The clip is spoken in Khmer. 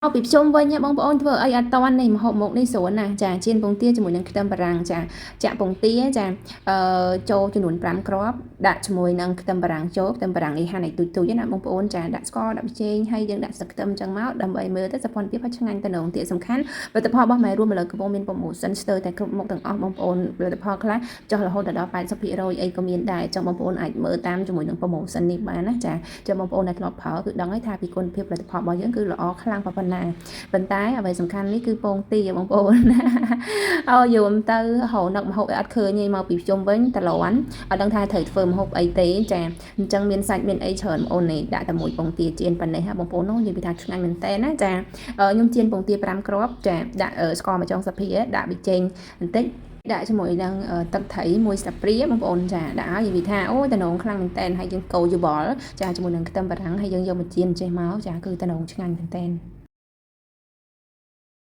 เอาពីខ្ញុំវិញបងប្អូនធ្វើអីអត់តាន់នេះម្ហូបមុខនេះស្រួលណាស់ចាជៀនពងទាជាមួយនឹងខ្ទឹមបារាំងចាក់ពងទាចាចូលចំនួន5គ្រាប់ដាក់ជាមួយនឹងខ្ទឹមបារាំងចូលខ្ទឹមបារាំងនេះហាន់ឲ្យទូចៗណាបងប្អូនចាដាក់ស្ករដាក់ប៊ីចេងហើយយើងដាក់ស្លឹកខ្ទឹមចឹងមកដើម្បីមើលទៅសោភ័ណភាពហើយឆ្ងាញ់តំណងទៀតសំខាន់ផលិតផលរបស់ម៉ែរួមលើកំពុងមាន promotion ស្ទើរតែគ្រប់មុខទាំងអស់បងប្អូនផលិតផលខ្លះចុះរហូតដល់ 80% អីក៏មានដែរចឹងបងប្អូនអាចមើលតាមជាមួយនឹង promotion នេះបានណាចាចឹងបងប្អូនដែលធ្លាប់ប្រើគឺដឹងហើយថាពីគុណភាពផលិតផលរបស់យើងគឺល្អខ្លាំងប៉ុណ្ណាប៉ុន្តែអ្វីសំខាន់នេះគឺពងទាបងប្អូនឲ្យយំទៅរហូតនឹកម្ហូបឲ្យអត់ឃើញទេមកពីខ្ញុំវិញតលាន់អត់ដឹងថាត្រូវធ្វើម្ហូបអីទេចាអញ្ចឹងមានសាច់មានអីច្រើនបងអូននេះដាក់តែមួយពងទាចៀនប៉ុណ្ណេះហ่าបងប្អូននោះនិយាយថាឆ្ងាញ់មែនតើណាចាខ្ញុំចៀនពងទា5គ្រាប់ចាដាក់ស្ករមួយចុងសាភីដាក់ប៊ីចេងបន្តិចដាក់ជាមួយនឹងទឹកត្រីមួយស្លាបព្រាបងប្អូនចាដាក់ឲ្យនិយាយថាអូយតំណងខ្លាំងមែនតើហើយយើងកូរយោបល់ចាជាមួយនឹងខ្ទឹមបារាំងហើយយើងយកមកចៀនចេះមកចាគឺតំណងឆ្ងាញ់មែនតើ